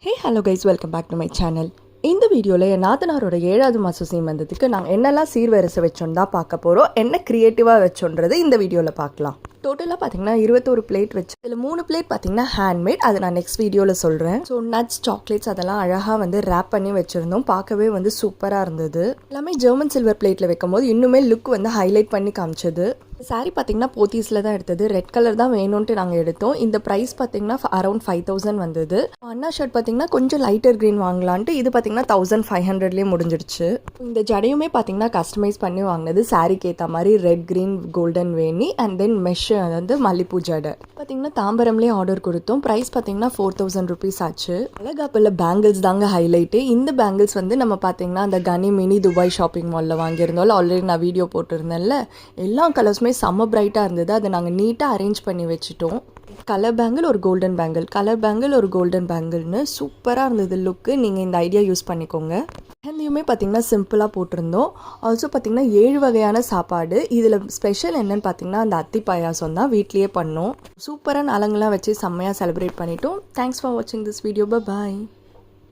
Hey hello guys, welcome back to my channel. இந்த வீடியோவில் என் நாத்தனாரோட 7வது மாத சீமந்தத்துக்கு நாங்கள் என்னெல்லாம் சீர்வரிசை வச்சோன்னு தான் பார்க்க போகிறோம். என்ன க்ரியேட்டிவாக வச்சோன்றது இந்த வீடியோவில் பார்க்கலாம். டோட்டலாக பார்த்தீங்கன்னா 21 பிளேட் வச்சு இதில் 3 பிளேட் பார்த்தீங்கன்னா ஹேண்ட்மேட். அதை நான் நெக்ஸ்ட் வீடியோவில் சொல்கிறேன். ஸோ நட்ஸ், சாக்லேட்ஸ் அதெல்லாம் அழகாக வந்து ரேப் பண்ணி வச்சுருந்தோம். பார்க்கவே வந்து சூப்பராக இருந்தது. எல்லாமே ஜெர்மன் சில்வர் பிளேட்டில் வைக்கும் போது இன்னுமே லுக் வந்து ஹைலைட் பண்ணி காமிச்சது. சாரீ பார்த்தீங்கன்னா போத்தீஸில் தான் எடுத்தது. ரெட் கலர் தான் வேணும்ன்ட்டு நாங்கள் எடுத்தோம். இந்த ப்ரைஸ் பார்த்தீங்கன்னா அரௌண்ட் 5000 வந்தது. அண்ணா ஷர்ட் பார்த்தீங்கன்னா கொஞ்சம் லைட்டர் க்ரீன் வாங்கலான்ட்டு இது பார்த்தீங்கன்னா 1500லேயே முடிஞ்சிடுச்சு. இந்த ஜடையுமே பார்த்தீங்கன்னா கஸ்டமைஸ் பண்ணி வாங்கினது. சாரீக்கு ஏற்ற மாதிரி red, green, golden Veni and then mesh வந்து மல்லிப்பூ ஜடை பார்த்தீங்கன்னா தாம்பரம்லேயே ஆர்டர் கொடுத்தோம். ப்ரைஸ் பார்த்தீங்கன்னா 4000 ருபீஸ் ஆச்சு. அழகாப்பில் பேங்கிள்ஸ் தாங்க ஹைலைட்டு. இந்த பேங்கிள்ஸ் வந்து நம்ம பார்த்தீங்கன்னா அந்த கனி மினி துபாய் ஷாப்பிங் மாலில் வாங்கியிருந்தோம். ஆல்ரெடி நான் வீடியோ போட்டிருந்தேன்ல. எல்லா கலர்ஸுமே செம்ம பிரைட்டாக இருந்தது. அதை நாங்கள் நீட்டாக அரேஞ்ச் பண்ணி வச்சுட்டோம். கலர் பேங்கிள், ஒரு கோல்டன் பேங்கிள், கலர் பேங்கிள், ஒரு கோல்டன் பேங்கிள்னு சூப்பராக இருந்தது லுக்கு. நீங்கள் இந்த ஐடியா யூஸ் பண்ணிக்கோங்க. மெஹந்தியுமே பார்த்தீங்கன்னா சிம்பிளாக போட்டிருந்தோம். ஆல்சோ பார்த்தீங்கன்னா 7 வகையான சாப்பாடு. இதில் ஸ்பெஷல் என்னன்னு பார்த்தீங்கன்னா அந்த அத்தி பாயாசம் தான் வீட்லேயே பண்ணோம். சூப்பராக நலங்கெல்லாம் வச்சு செம்மையாக செலிப்ரேட் பண்ணிட்டோம். தேங்க்ஸ் ஃபார் வாட்சிங் திஸ் வீடியோ. பாய்.